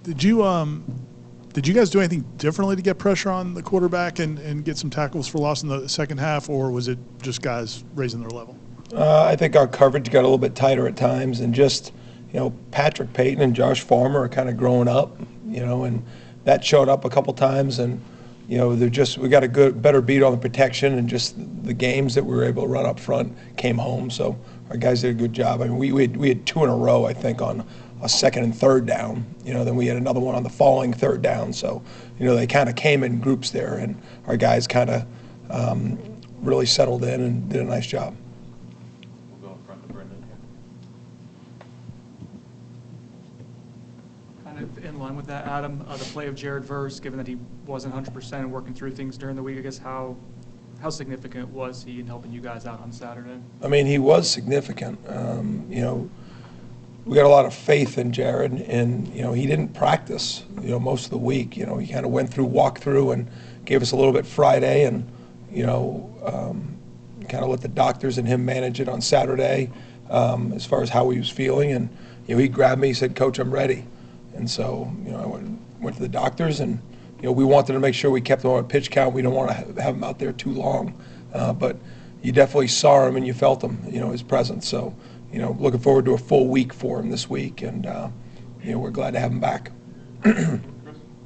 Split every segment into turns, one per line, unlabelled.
Did you guys do anything differently to get pressure on the quarterback and get some tackles for loss in the second half, or was it just guys raising their level?
I think our coverage got a little bit tighter at times, and just, Patrick Payton and Josh Farmer are kind of growing up, and that showed up a couple times, and we got a better beat on the protection, and just the games that we were able to run up front came home. So our guys did a good job. I mean, we had 2 in a row, I think, on a second and third down. Then we had another one on the following third down. So, they kind of came in groups there, and our guys kind of really settled in and did a nice job.
We'll go in front to Brendan here.
Kind of in line with that, Adam, the play of Jared Verse, given that he wasn't 100% and working through things during the week, I guess how significant was he in helping you guys out on Saturday?
I mean, he was significant. We got a lot of faith in Jared, and he didn't practice most of the week. He kind of went through walkthrough and gave us a little bit Friday, and kind of let the doctors and him manage it on Saturday as far as how he was feeling. And he grabbed me, he said, "Coach, I'm ready." And so I went to the doctors, and we wanted to make sure we kept him on a pitch count. We don't want to have him out there too long, but you definitely saw him and you felt him, his presence. So. Looking forward to a full week for him this week, and we're glad to have him back.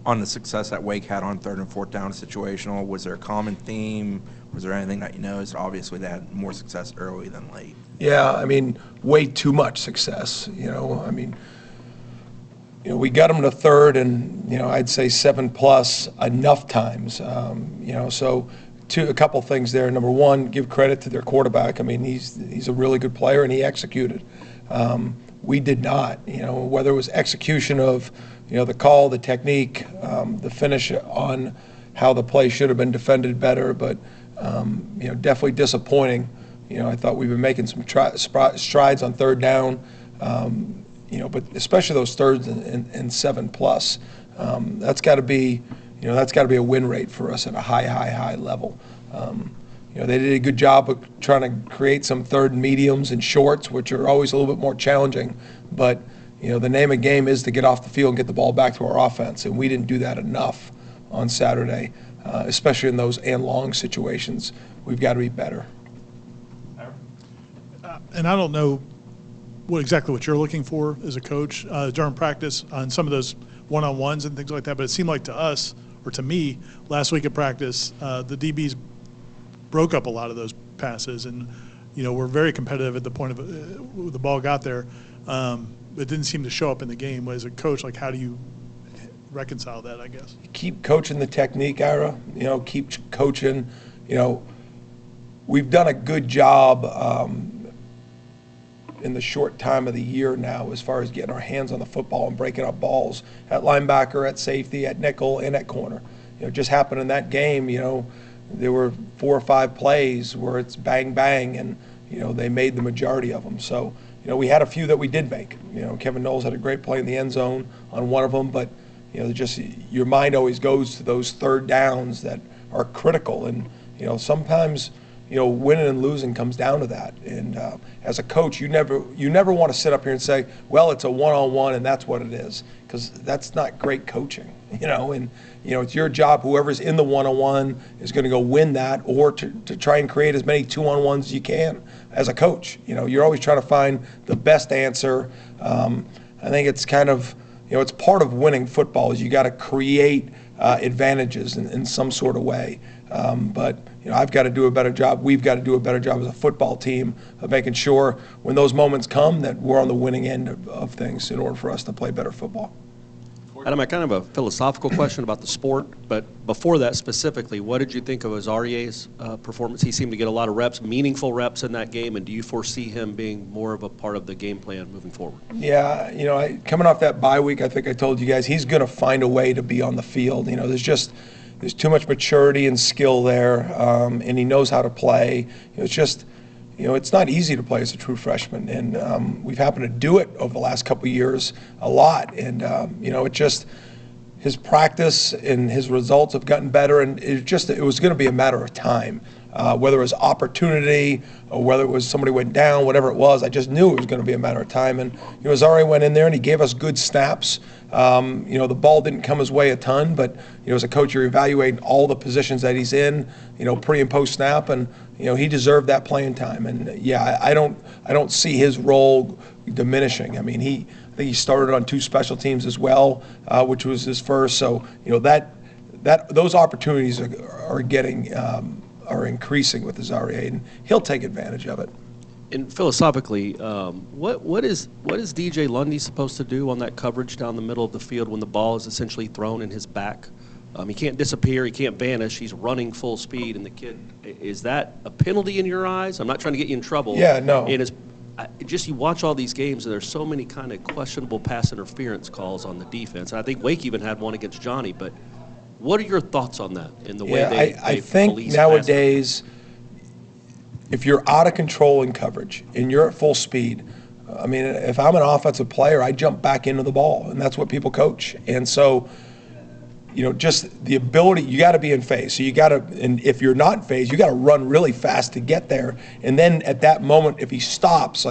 On the success that Wake had on third and fourth down situational, was there a common theme? Was there anything that you noticed? Obviously, they had more success early than late.
Yeah, I mean, way too much success. We got them to third, and I'd say 7+ enough times. So. A couple things there. Number one, give credit to their quarterback. I mean, he's a really good player, and he executed. We did not. Whether it was execution of the call, the technique, the finish on how the play should have been defended better, but definitely disappointing. I thought we've been making some strides on third down, but especially those thirds and 7+. That's got to be. That's got to be a win rate for us at a high level. They did a good job of trying to create some third and mediums and shorts, which are always a little bit more challenging. But, the name of the game is to get off the field and get the ball back to our offense, and we didn't do that enough on Saturday, especially in those and long situations. We've got to be better.
And I don't know exactly what you're looking for as a coach during practice on some of those one-on-ones and things like that, but it seemed like to us, or to me, last week at practice, the DBs broke up a lot of those passes, and we're very competitive at the point of the ball got there. It didn't seem to show up in the game. As a coach, how do you reconcile that, I guess?
Keep coaching the technique, Ira. Keep coaching. We've done a good job in the short time of the year now as far as getting our hands on the football and breaking up balls at linebacker, at safety, at nickel, and at corner. It just happened in that game, there were 4 or 5 plays where it's bang, bang, and, they made the majority of them. So, we had a few that we did make. Kevin Noles had a great play in the end zone on one of them, but, just your mind always goes to those third downs that are critical. And, sometimes, winning and losing comes down to that. And as a coach, you never want to sit up here and say, well, it's a one-on-one and that's what it is, because that's not great coaching. And it's your job. Whoever's in the one-on-one is going to go win that, or to try and create as many two-on-ones as you can as a coach. You're always trying to find the best answer. I think it's kind of, it's part of winning football is you got to create advantages in some sort of way. But I've got to do a better job. We've got to do a better job as a football team of making sure when those moments come that we're on the winning end of things in order for us to play better football.
Adam, I kind of have a philosophical question about the sport, but before that specifically, what did you think of Azarieh's performance? He seemed to get a lot of reps, meaningful reps in that game, and do you foresee him being more of a part of the game plan moving forward?
Yeah, coming off that bye week, I think I told you guys, he's going to find a way to be on the field. There's too much maturity and skill there, and he knows how to play. It's not easy to play as a true freshman, and we've happened to do it over the last couple of years a lot. And his practice and his results have gotten better, and it was going to be a matter of time, whether it was opportunity or whether it was somebody went down, whatever it was. I just knew it was going to be a matter of time. And Azarieh went in there and he gave us good snaps. The ball didn't come his way a ton, but, as a coach, you're evaluating all the positions that he's in, pre and post snap, and, he deserved that playing time. And, yeah, I don't see his role diminishing. I mean, I think he started on 2 special teams as well, which was his first. So, those opportunities are increasing with his REA, and he'll take advantage of it.
And philosophically, what is DJ Lundy supposed to do on that coverage down the middle of the field when the ball is essentially thrown in his back? He can't disappear, he can't vanish, he's running full speed, and the kid, is that a penalty in your eyes? I'm not trying to get you in trouble.
Yeah, no.
And you watch all these games, and there's so many kind of questionable pass interference calls on the defense. And I think Wake even had one against Johnny, but what are your thoughts on that in the way they
I think
police
nowadays, if you're out of control in coverage and you're at full speed, I mean, if I'm an offensive player, I jump back into the ball, and that's what people coach. And so, just the ability, you got to be in phase. So and if you're not in phase, you got to run really fast to get there. And then at that moment, if he stops,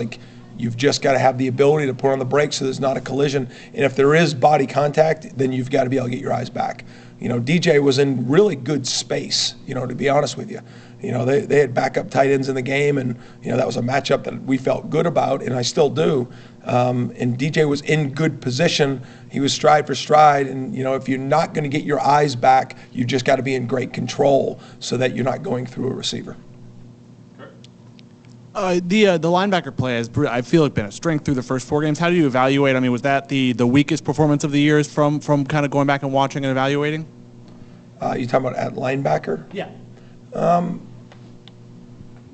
you've just got to have the ability to put on the brakes so there's not a collision. And if there is body contact, then you've got to be able to get your eyes back. DJ was in really good space, to be honest with you. They had backup tight ends in the game, and, that was a matchup that we felt good about, and I still do. And DJ was in good position. He was stride for stride, and, if you're not going to get your eyes back, you just got to be in great control so that you're not going through a receiver.
The linebacker play has, I feel like, been a strength through the first 4 games. How do you evaluate? I mean, was that the weakest performance of the year from kind of going back and watching and evaluating?
You talking about at linebacker?
Yeah.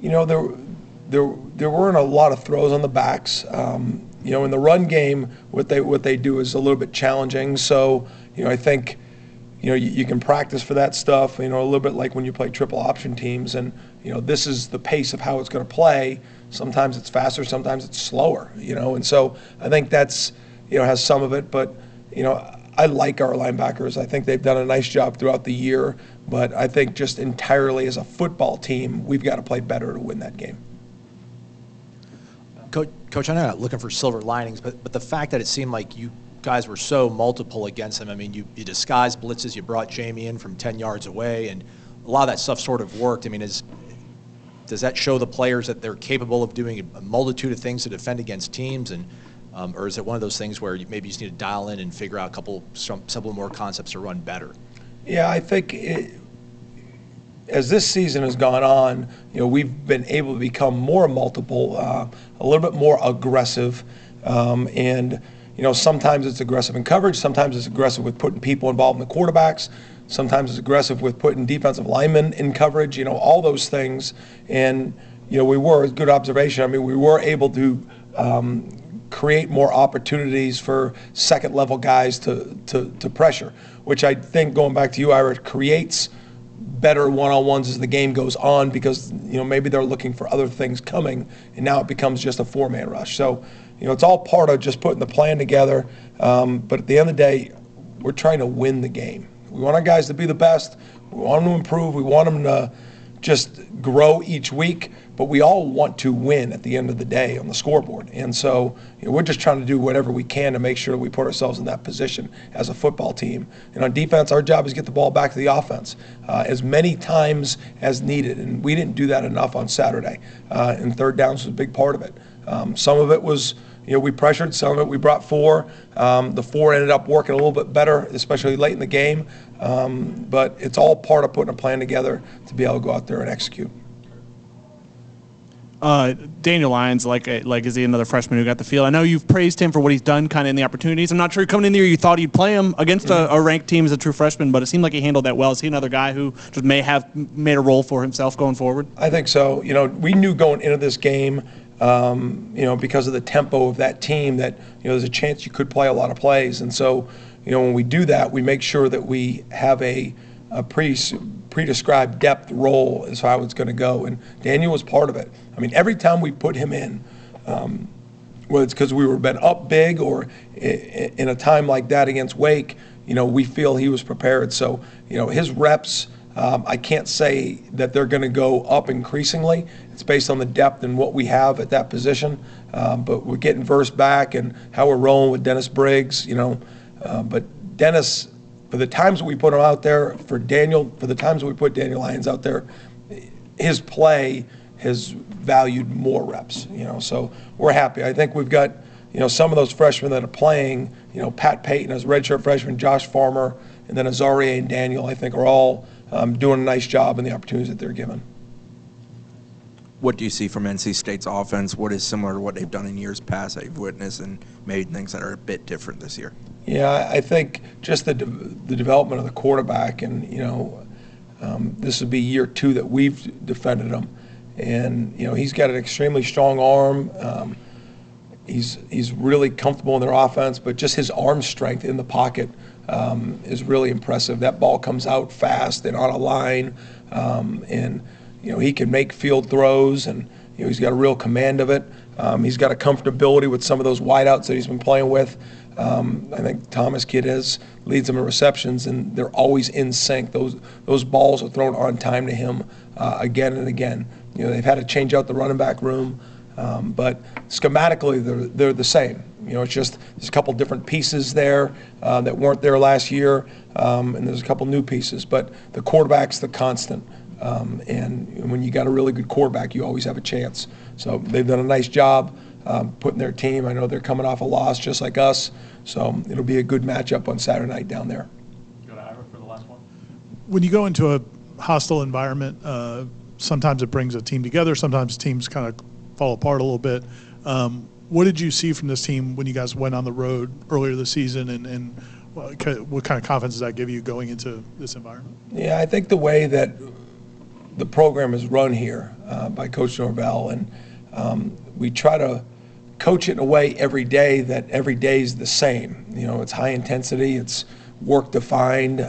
There weren't a lot of throws on the backs. In the run game, what they do is a little bit challenging. So, I think, you can practice for that stuff, a little bit like when you play triple option teams. And, this is the pace of how it's going to play. Sometimes it's faster, sometimes it's slower, And so I think that's, has some of it. But, I like our linebackers. I think they've done a nice job throughout the year. But I think just entirely as a football team, we've got to play better to win that game.
Coach, I'm not looking for silver linings, but the fact that it seemed like you guys were so multiple against them, I mean, you disguised blitzes, you brought Jamie in from 10 yards away, and a lot of that stuff sort of worked. I mean, does that show the players that they're capable of doing a multitude of things to defend against teams, and or is it one of those things where maybe you just need to dial in and figure out several more concepts to run better?
Yeah, I think as this season has gone on, we've been able to become more multiple, a little bit more aggressive, and sometimes it's aggressive in coverage, sometimes it's aggressive with putting people involved in the quarterbacks, sometimes it's aggressive with putting defensive linemen in coverage, all those things. And we were, good observation, I mean, we were able to create more opportunities for second-level guys to pressure, which I think, going back to you, Ira, creates better one-on-ones as the game goes on, because maybe they're looking for other things coming, and now it becomes just a 4-man rush. So it's all part of just putting the plan together. But at the end of the day, we're trying to win the game. We want our guys to be the best. We want them to improve. We want them to just grow each week. But we all want to win at the end of the day on the scoreboard. And so we're just trying to do whatever we can to make sure that we put ourselves in that position as a football team. And on defense, our job is to get the ball back to the offense as many times as needed. And we didn't do that enough on Saturday. And third downs was a big part of it. Some of it was, we pressured. Some of it we brought 4. The 4 ended up working a little bit better, especially late in the game. But it's all part of putting a plan together to be able to go out there and execute.
Daniel Lyons, is he another freshman who got the field? I know you've praised him for what he's done kind of in the opportunities. I'm not sure coming in the year you thought you'd play him against a ranked team as a true freshman, but it seemed like he handled that well. Is he another guy who just may have made a role for himself going forward?
I think so. We knew going into this game, because of the tempo of that team, that there's a chance you could play a lot of plays. And so, when we do that, we make sure that we have a pre-described depth role is how it's going to go. And Daniel was part of it. I mean, every time we put him in, whether it's because we were been up big or in a time like that against Wake, we feel he was prepared. So, his reps, I can't say that they're going to go up increasingly. It's based on the depth and what we have at that position. But we're getting Verse back and how we're rolling with Dennis Briggs, But Dennis, for the times we put him out there, for the times we put Daniel Lyons out there, his play has valued more reps, so we're happy. I think we've got, some of those freshmen that are playing, Pat Payton as redshirt freshman, Josh Farmer, and then Azaria and Daniel, I think are all doing a nice job in the opportunities that they're given.
What do you see from NC State's offense? What is similar to what they've done in years past that you've witnessed, and maybe things that are a bit different this year?
Yeah, I think just the development of the quarterback, and this would be year 2 that we've defended him, and he's got an extremely strong arm. He's really comfortable in their offense, but just his arm strength in the pocket is really impressive. That ball comes out fast and on a line, and he can make field throws, and he's got a real command of it. He's got a comfortability with some of those wideouts that he's been playing with. I think Thomas Kidd leads them in receptions, and they're always in sync. Those balls are thrown on time to him again and again. They've had to change out the running back room, but schematically they're the same. It's just there's a couple different pieces there that weren't there last year, and there's a couple new pieces. But the quarterback's the constant, and when you got a really good quarterback, you always have a chance. So they've done a nice job putting their team. I know they're coming off a loss just like us, so it'll be a good matchup on Saturday night down there.
Go to Ira for the last one.
When you go into a hostile environment, sometimes it brings a team together. Sometimes teams kind of fall apart a little bit. What did you see from this team when you guys went on the road earlier this season, and what kind of confidence does that give you going into this environment?
Yeah, I think the way that the program is run here by Coach Norvell, and we try to coach it in a way every day that every day is the same. It's high intensity, it's work defined,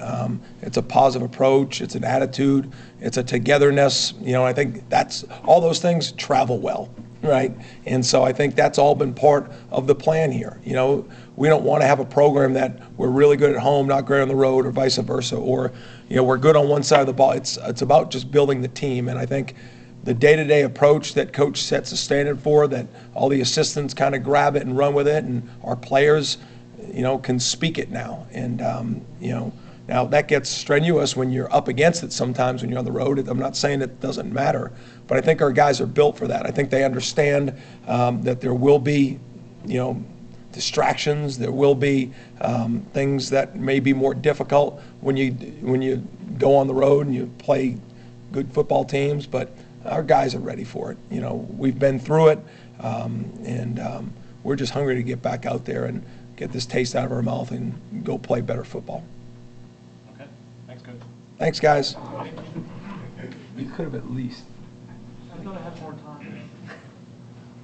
it's a positive approach, it's an attitude, it's a togetherness. I think that's all those things travel well, right? And so I think that's all been part of the plan here. We don't want to have a program that we're really good at home, not great on the road, or vice versa, or we're good on one side of the ball. It's about just building the team, and I think the day-to-day approach that Coach sets a standard for, that all the assistants kind of grab it and run with it, and our players, can speak it now. And now that gets strenuous when you're up against it sometimes when you're on the road. I'm not saying it doesn't matter, but I think our guys are built for that. I think they understand that there will be, distractions. There will be things that may be more difficult when you go on the road and you play good football teams, but our guys are ready for it. We've been through it, and we're just hungry to get back out there and get this taste out of our mouth and go play better football.
Okay, thanks, Coach.
Thanks, guys. We could have at least.
I thought I had more time.